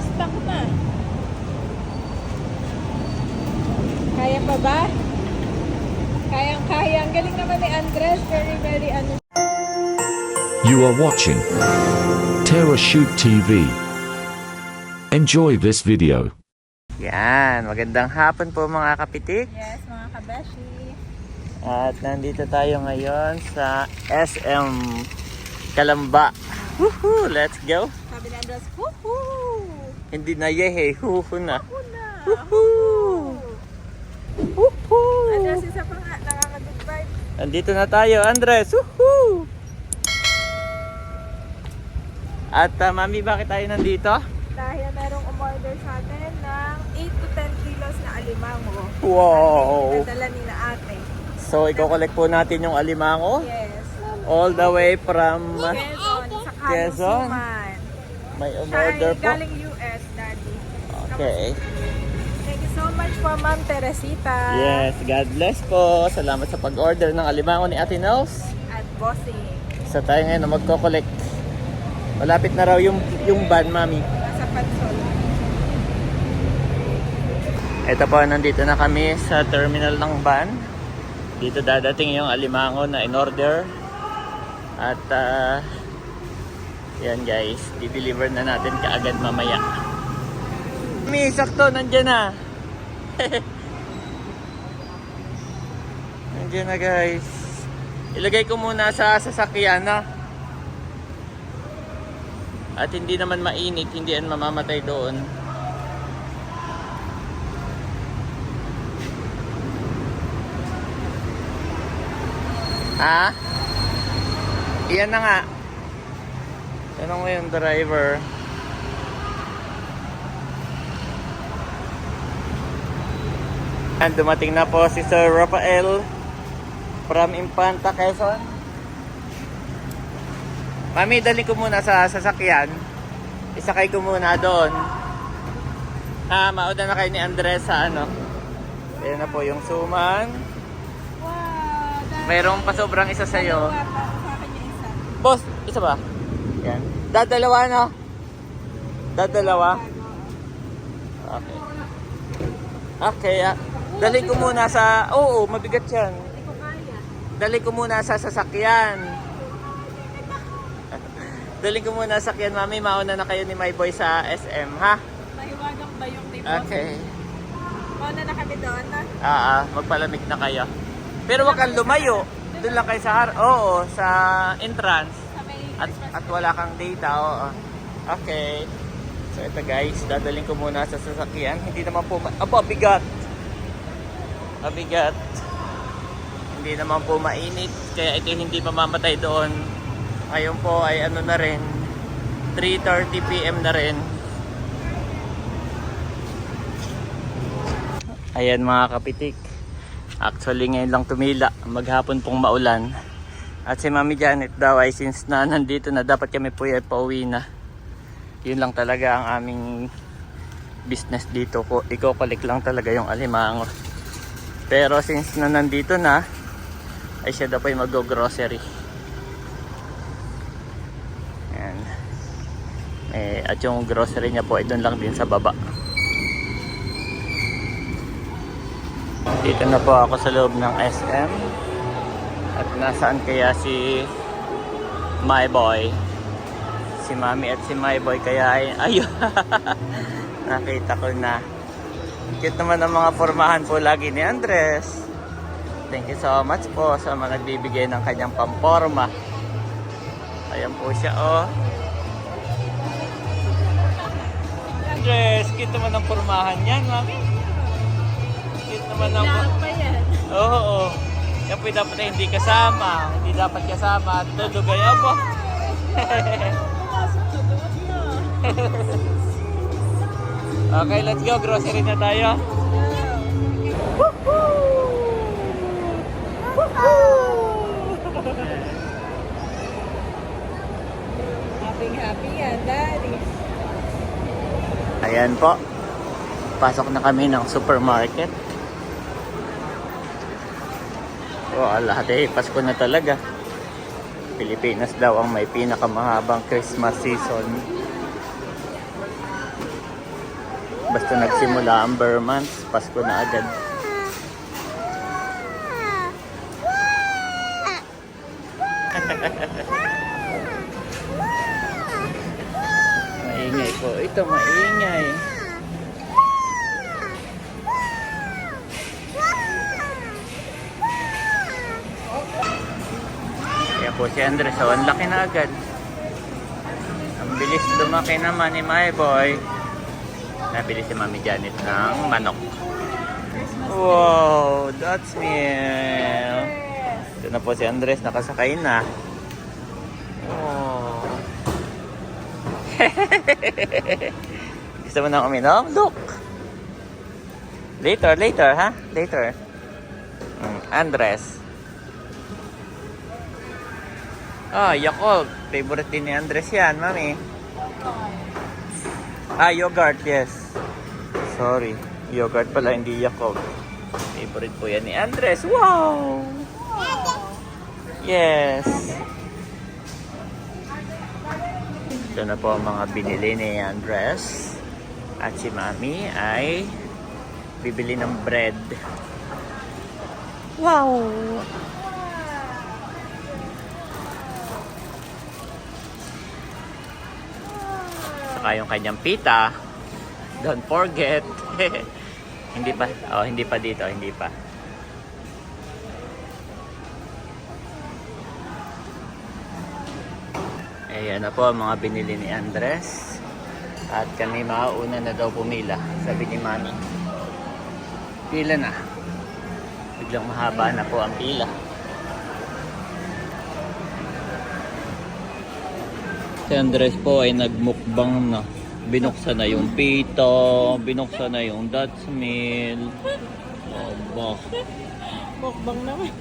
stuck na. Kaya pa ba? Kayang-kaya. Ang galing naman ni Andres. Very ano. You are watching Terrashoot TV. Enjoy this video. Yan, magandang hapon po mga kapitik. Yes, mga kabeshi. At nandito tayo ngayon sa SM Calamba. Woohoo! Let's go! Sabi ni Andres, woohoo! Hindi na yehe, huhu na. Una! Woohoo! Woohoo! Andres, isa pa nga, nakaka-good vibe. Nandito na tayo, Andres. Woohoo! At mami, bakit tayo nandito? Dahil merong umorder sa atin ng 8 to 10 kilos na alimango. Wow! Nadala ni na ate. So, i-collect po natin yung alimango. Yes. All the way from Quezon, sa Quezon. Kalusuman. may Siya umorder ay po. galing US, Daddy. Okay. Thank you so much po, Ma'am Teresita. Yes, God bless po. Salamat sa pag-order ng alimango ni Ate Nels. At Bossing. Isa tayo ngayon na magko-collect. Malapit na raw yung van, mami. Nasa Pansol. Ito po, nandito na kami sa terminal ng van. Dito dadating yung alimango na in-order. At yan guys, di-deliver na natin kaagad mamaya. Mami, sakto, nandyan na. Nandyan na guys. Ilagay ko muna sa sasakyan na. At hindi naman mainit, hindi yan mamamatay doon. Ha? Iyan na nga. Tanong mo yung driver. And dumating na po si Sir Rafael from Infanta, Quezon. Mami, dali ko muna sa sasakyan. Isakay ko muna doon. Mauna na kayo ni Andres sa ano. Ayan na po yung suman. Wow! Mayroong pa sobrang isa sa'yo. Dalawa pa sa akin yung isa. Boss, isa ba? Yan. Dadalawa, no? Dadalawa? Okay. Okay, dali ko muna sa... Oo, mabigat yan. Hindi ko kaya. Dali ko muna sa sasakyan. Dali ko muna sa sasakyan, mami. Mauna na kayo ni My Boy sa SM, ha? Mahiwagang ba yung ni Okay. Mauna na kami doon, na? Magpalamig na kayo. Pero wag kang lumayo. Doon lang kayo sa sa entrance. Sa may At wala kang data, oo. Okay. So ito guys, dadaling ko muna sa sasakyan. Hindi naman po, bigat. Mabigat. Hindi naman po mainit. Kaya ito hindi mamamatay doon. Ngayon po ay ano na rin, 3:30 PM na rin. Ayan mga kapitik. Actually ngayon lang tumila. Maghapon pong maulan. At si Mami Janet daw ay since na nandito na dapat kami po ay pauwi na. Yun lang talaga ang aming business dito. Iko-collect lang talaga yung alimango. Pero since na nandito na, ay siya daw po ay mag-grocery. Ayan. At yung grocery niya po ay doon lang din sa baba. Dito na po ako sa loob ng SM. At nasaan kaya si My Boy? Si Mami at si My Boy kaya ay... Ayun! Nakita ko na. Cute naman ang mga formahan po lagi ni Andres. Thank you so much po sa mga nagbibigay ng kanyang pamporma. Ayan po siya, oh. Andres, cute naman ang formahan yan, Mami. Cute naman ang... pa yan. Oo. Yan po dapat ay hindi kasama. Hindi dapat kasama. At dudugay ako. Okay, let's go. Grocery na tayo. Happy yan, Daddy. Ayan po. Pasok na kami ng supermarket. Lahat eh, Pasko na talaga. Pilipinas daw ang may pinakamahabang Christmas season. Basta nagsimula ang Burr months, Pasko na agad. Maingay po. Ito, maingay. Kaya po si Andres, oh, ang laki na agad. Ang bilis lumaki naman ni my boy. Nabili si Mami Janet ng manok. Wow, that's meal. Ito na po si Andres, nakasakay na. Oh. Gusto mo na uminom? Look! Later, ha? Later. Andres. Ah, Yakult. Favorite din ni Andres yan, Mami. Ah, yogurt, yes. Sorry. Yogurt pala, hindi Yakult. Favorite po yan ni Andres. Wow! Yes. Ito na po ang mga binili ni Andres. At si Mami ay bibili ng bread. Wow! Saka yung kanyang pita. Don't forget. Hindi pa. Oh, hindi pa dito. Hindi pa. Ayan na po ang mga binili ni Andres. At kami mauna na daw pumila. Sabi ni Mami. Pila na. Biglang mahaba na po ang pila. Si Andres po ay nagmukbang na. Binuksan na yung pito, binuksan na yung Dutch meal. Aba. Mukbang naman.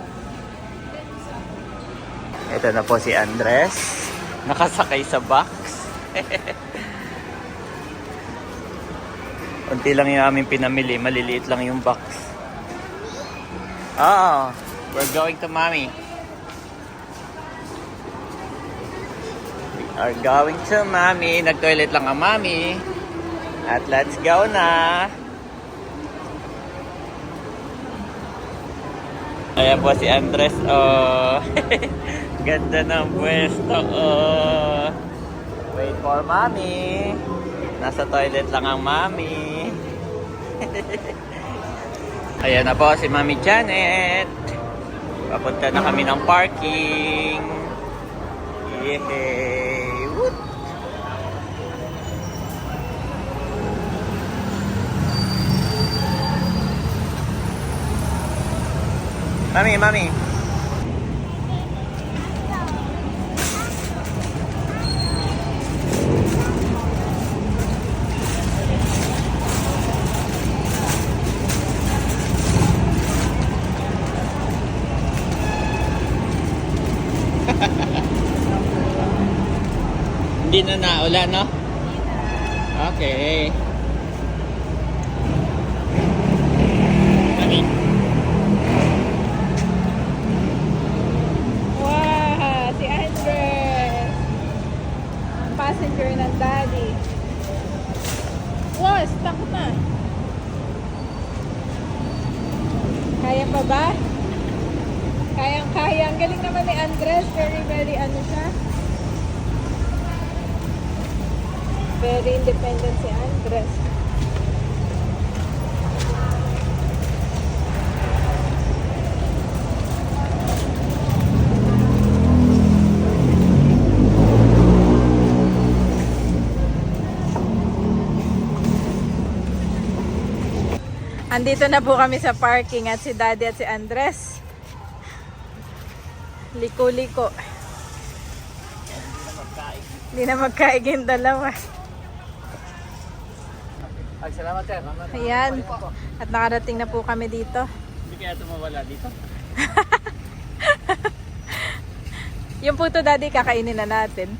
Ito na po si Andres. Nakasakay sa box. Unti lang yung aming pinamili. Maliliit lang yung box. Oh, we're going to Mommy. Are going to Mommy. Nag-toilet lang ang Mommy. At let's go na. Ayan po si Andres. Oh. Ganda ng pwesto. Oh. Wait for Mommy. Nasa toilet lang ang Mommy. Ayan na po si Mami Janet. Papunta na kami ng parking. Yay! Woot! Mami! Hindi na naulan, no? Okay. Mami. Wow! Si Andres! Ang passenger ng daddy. Wow! Stuck na. Kaya pa ba? Kayang-kaya. Ang galing naman ni Andres. Very ano siya. Very independent si Andres. Andito na po kami sa parking at si Daddy at si Andres. Liko-liko. Hindi na magkaig yung dalawa. Ay, salamat sir. Ayan. At nakarating na po kami dito. Hindi kaya tumawala dito? Yung puto Daddy, kakainin na natin.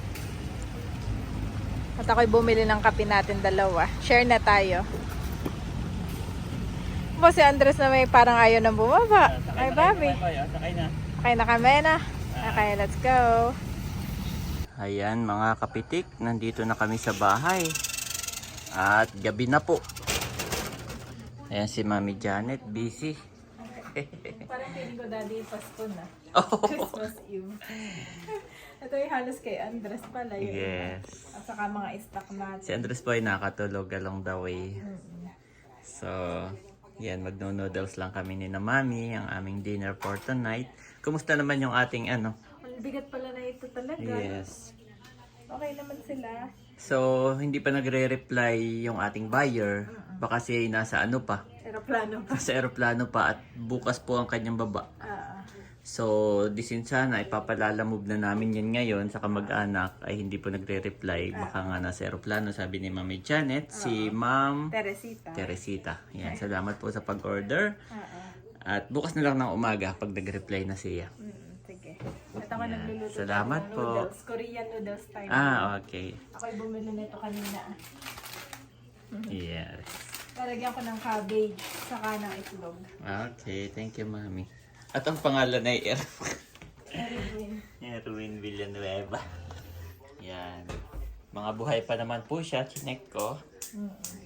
At ako'y bumili ng kape natin dalawa. Share na tayo. Po si Andres na may parang ayaw nang bumaba. Ay, Bobby. Sakay na. Okay na kami na. Okay, let's go. Ayan mga kapitik, nandito na kami sa bahay. At gabi na po. Ayan si Mami Janet, busy. Parang feeling ko daddy Pasko na. Oh, Christmas Eve. Ito yung halos kay Andres pala yun. yes. At saka mga stock natin. Si Andres po ay nakatulog along the way. So, yan, magno-noodles lang kami ni na Mami, ang aming dinner for tonight. Kumusta naman yung ating ano? Ang bigat pala na ito talaga. Yes. Okay naman sila. So, hindi pa nagre-reply yung ating buyer. Baka siya ay nasa ano pa, Aeroplano pa. sa aeroplano pa at bukas po ang kanyang baba. So, disin sana, ipapalalamove na namin yan ngayon sa kamag-anak ay hindi po nagre-reply. Baka nga nasa aeroplano, sabi ni Mami Janet, si Ma'am Teresita. Yan, salamat po sa pag-order. At bukas na lang ng umaga pag nag-reply na siya. Sige. At ako nagluluto Salamat ng po. noodles. Korean noodles time. Okay. Ako'y bumili nito kanina. Yes. Lalagyan ko ng cabbage, saka ng itlog. Okay, thank you, Mami. At ang pangalan ay Erwin. Erwin Villanueva. Yan. Mga buhay pa naman po siya, chinek ko.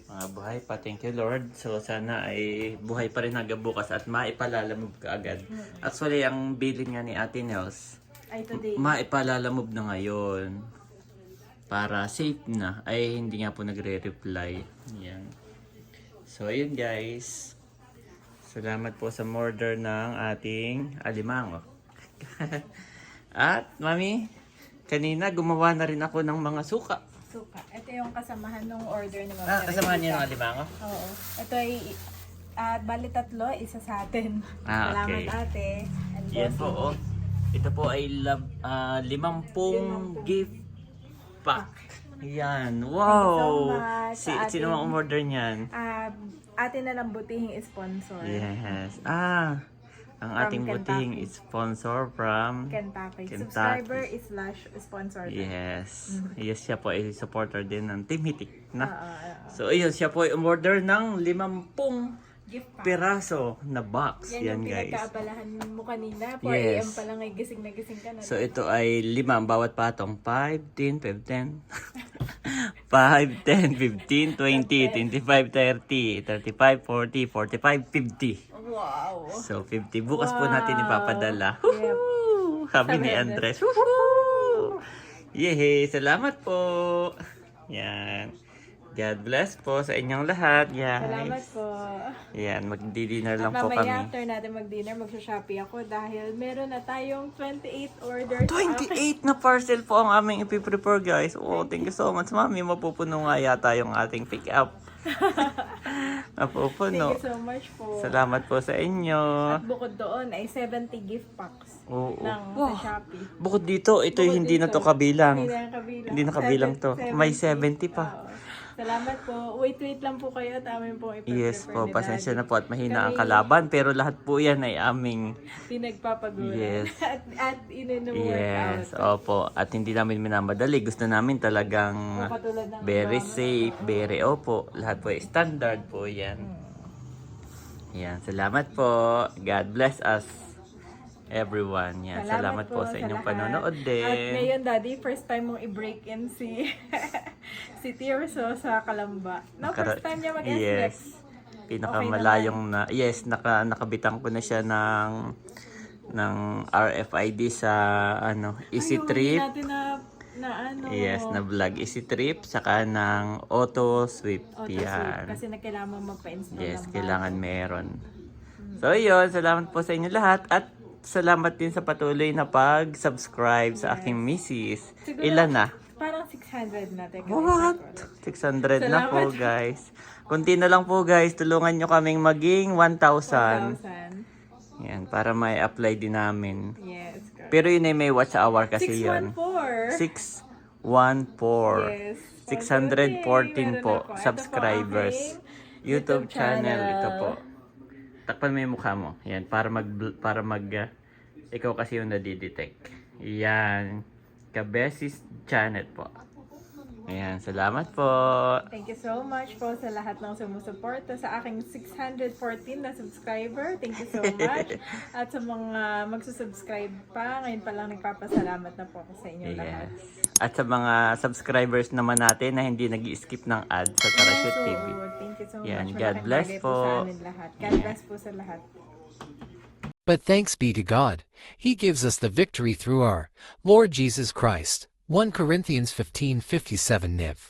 Mga buhay pa, thank you Lord. So sana ay buhay pa rin hanggang bukas at maipalalamove ka agad. Actually, ang bilin nga ni Ate Nels, Ay, today. maipalalamove na ngayon. Para safe na. Ay, hindi nga po nagre-reply. Yan. So, ayun guys. Salamat po sa order ng ating alimango. At, Mami, kanina gumawa na rin ako ng mga suka. Suka. Ito yung kasamahan ng order ni Ma'am. Kasamahan niyo ng alimango? Oo. Ito ay, bali tatlo, isa sa atin. Ah, Salamat okay. ate. And Yan boss. po, oh. Ito po ay 50 gift pack. Yan. Wow! Thank you so much sa Sino ating- ang umorder niyan? Atin na lang butihing sponsor. Yes. Ang From ating butihing Kentucky. is sponsor from Kentucky. Kentucky. Subscriber / sponsor. Yes. Yes, siya po ay supporter din ng Team Hitik na. Oo. So, ayun, siya po ay umorder ng 50 Gift pack. piraso na box. Yan Yan, yung guys. pinagkaabalahan mo kanina. 4 Yes. AM pa lang ay gising na gising ka na. So, ito ay 5 ang bawat patong. 5, 10, 15. 5, 10, 15, 20, 25, 30, 35, 40, 45, 50. Wow. So, 50. Bukas po natin ipapadala. Yep. Woohoo! Sabi ni Andres. Woohoo! Yehey! Salamat po! Yan. God bless po sa inyong lahat, guys. Salamat po. Yan, magdi-dinner At lang po mamaya kami. after natin mag-dinner, mag-shopee ako dahil meron na tayong 28 orders. 28 na parcel po ang aming ipiprepare, guys. Oh, thank you so much, Mami. Mapupuno nga yata yung ating pick-up. Mapupuno. Thank you so much po. Salamat po sa inyo. At bukod doon ay 70 gift packs Oo. ng Wow. sa Shopee. Bukod dito, ito Bukod hindi na dito, to kabilang. Hindi na kabilang. Hindi na kabilang to. May 70 pa. Oo. Salamat po. Wait lang po kayo at amin po ipaprepare Yes po, ni pasensya Daddy. na po at mahina ang Kami kalaban. Pero lahat po yan ay aming pinagpapagulan. Yes. at inu-work yes, out. opo. At hindi namin minamadali. Gusto namin talagang So, katulad ng very iba, safe, very opo. Lahat po ay standard po yan. Yan, salamat po. God bless us everyone. Yan, salamat po sa inyong lahat. panonood At din. ngayon, Daddy, first time mong i-break in si si Tirso sa Kalamba. No, first time niya mag-SLEX. Yes. Pinakamalayong na. Yes, nakabitan ko na siya ng RFID sa Easy Ayun, Trip. natin na ano. Yes, na vlog Easy Trip saka ng Auto Sweep. Auto-sweep, Yan. kasi kailangan magpa-install Yes, ng kailangan meron. So, yun. Salamat po sa inyo lahat. At salamat din sa patuloy na pag-subscribe sa aking misis. Siguro, Ilan na? Parang 600 na. Teka, What? 600 na po, Salamat. guys. Kunti na lang po, guys. Tulungan nyo kaming maging 1,000. 1,000. Yan, para may apply din namin. Yes. Correct. Pero yun ay may watch hour kasi yan. 614. 614. Yes. 614 Meron po ako. Ito po subscribers. aking YouTube channel. channel. Ito po. Takpan mo yung mukha mo. Yan, para ikaw kasi yung nadidetect. Yan. Kabesis Janet po. Ayan, salamat po. Thank you so much po sa lahat ng sumusuporta sa aking 614 na subscriber. Thank you so much. At sa mga magsusubscribe pa, ngayon pa lang nagpapasalamat na po ako sa inyo lahat. At sa mga subscribers naman natin na hindi nag-skip ng ad sa Tarashoot So, TV. thank you so Yan, much. God Malaking bless bagay po. sa amin lahat. God bless po sa lahat. But thanks be to God, He gives us the victory through our Lord Jesus Christ. 1 Corinthians 15:57 Niv.